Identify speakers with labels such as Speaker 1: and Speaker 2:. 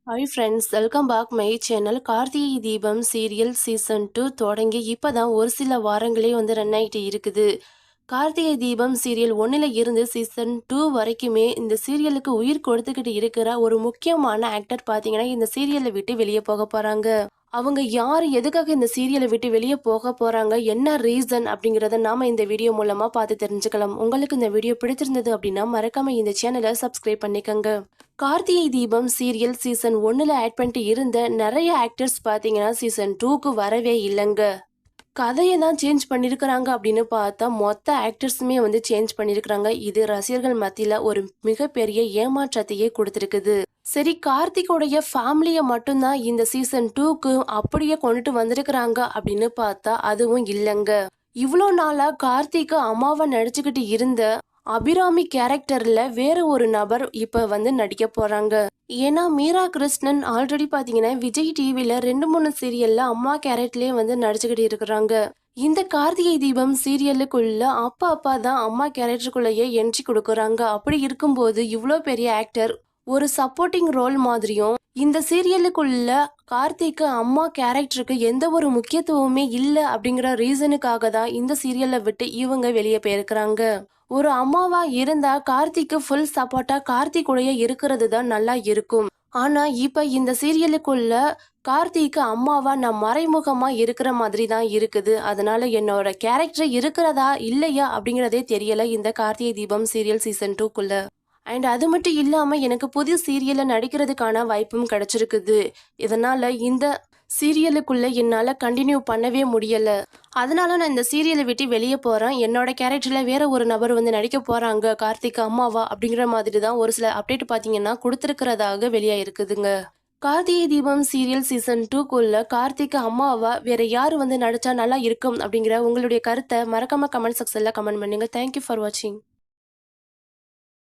Speaker 1: Hi friends, welcome back my channel. Karthigai Deepam serial season 2 தொடங்கி இப்போதான் ஒரு சில வாரங்களே ரன் ஆகிட்டு இருக்குது. கார்த்திகை தீபம் சீரியல் 1ல் இருந்து சீசன் 2 வரைக்குமே இந்த சீரியலுக்கு உயிர் கொடுத்துக்கிட்டு இருக்கிற ஒரு முக்கியமான ஆக்டர் பார்த்தீங்கன்னா இந்த சீரியலை விட்டு வெளியே போக போகிறாங்க. அவங்க யார், எதுக்காக இந்த சீரியலை விட்டு வெளியே போக போகிறாங்க, என்ன ரீசன் அப்படிங்கிறத நாம் இந்த வீடியோ மூலமாக பார்த்து தெரிஞ்சுக்கலாம். உங்களுக்கு இந்த வீடியோ பிடிச்சிருந்தது அப்படின்னா மறக்காமல் இந்த சேனலை சப்ஸ்கிரைப் பண்ணிக்கோங்க. கார்த்திகை தீபம் சீரியல் சீசன் 1ல் ஆட் பண்ணிட்டு இருந்த நிறைய ஆக்டர்ஸ் பார்த்தீங்கன்னா சீசன் 2க்கு வரவே இல்லைங்க. கதையை தான் சேஞ்ச் பண்ணியிருக்கிறாங்க அப்படின்னு பார்த்தா மொத்த ஆக்டர்ஸுமே சேஞ்ச் பண்ணியிருக்கிறாங்க. இது ரசிகர்கள் மத்தியில் ஒரு மிகப்பெரிய ஏமாற்றத்தையே கொடுத்துருக்குது. சரி, கார்த்திகோடைய ஃபேமிலியை மட்டும்தான் இந்த சீசன் 2க்கு அப்படியே கொண்டுட்டு வந்திருக்கிறாங்க அப்படின்னு பார்த்தா அதுவும் இல்லைங்க. இவ்வளோ நாளா கார்த்திக்கு அம்மாவை நடிச்சுக்கிட்டு இருந்த அபிராமி கேரக்டர்ல வேற ஒரு நபர் இப்ப நடிக்க போறாங்க. ஏன்னா மீரா கிருஷ்ணன் ஆல்ரெடி பாத்தீங்கன்னா விஜய் டிவில 2-3 சீரியல்ல அம்மா கேரக்டர்லயே நடிச்சுக்கிட்டு இருக்கிறாங்க. இந்த கார்த்திகை தீபம் சீரியலுக்குள்ள அப்பா தான் அம்மா கேரக்டருக்குள்ளேயே என்ட்ரி கொடுக்கறாங்க. அப்படி இருக்கும்போது இவ்வளோ பெரிய ஆக்டர் ஒரு சப்போர்ட்டிங் ரோல் மாதிரியும் இந்த சீரியலுக்குள்ள கார்த்திக்கு அம்மா கேரக்டருக்கு எந்த ஒரு முக்கியத்துவமே இல்லை அப்படிங்கிற ரீசனுக்காக தான் இந்த சீரியலை விட்டு இவங்க வெளியே போயிருக்கிறாங்க. ஒரு அம்மாவா இருந்தா கார்த்திக்கு ஃபுல் சப்போர்ட்டா கார்த்திக்குடைய இருக்கிறது தான் நல்லா இருக்கும். ஆனா இப்ப இந்த சீரியலுக்குள்ள கார்த்திக்கு அம்மாவா நான் மறைமுகமா இருக்கிற மாதிரி தான் இருக்குது. அதனால என்னோட கேரக்டர் இருக்கிறதா இல்லையா அப்படிங்கிறதே தெரியல இந்த Karthigai Deepam serial season 2க்குள்ள. And அது மட்டும் இல்லாம எனக்கு புதிய சீரியல்ல நடிக்கிறதுக்கான வாய்ப்பும் கிடைச்சிருக்குது. இதனால இந்த சீரியலுக்குள்ள என்னால கண்டினியூ பண்ணவே முடியல. அதனால நான் இந்த சீரியலை விட்டு வெளியே போறேன். என்னோட கேரக்டர்ல வேற ஒரு நபர் நடிக்க போறாங்க கார்த்திக் அம்மாவா அப்படிங்கிற மாதிரி தான் ஒரு சில அப்டேட் பாத்தீங்கன்னா கொடுத்துருக்கிறதாக வெளியா இருக்குதுங்க. கார்த்திகை தீபம் சீரியல் சீசன் 2க்குள்ள கார்த்திக் அம்மாவா வேற யாரு நடிச்சா நல்லா இருக்கும் அப்படிங்கிற உங்களுடைய கருத்தை மறக்காம கமெண்ட் செக்ஷன்ல கமெண்ட் பண்ணுங்க. தேங்க்யூ ஃபார் வாட்சிங்.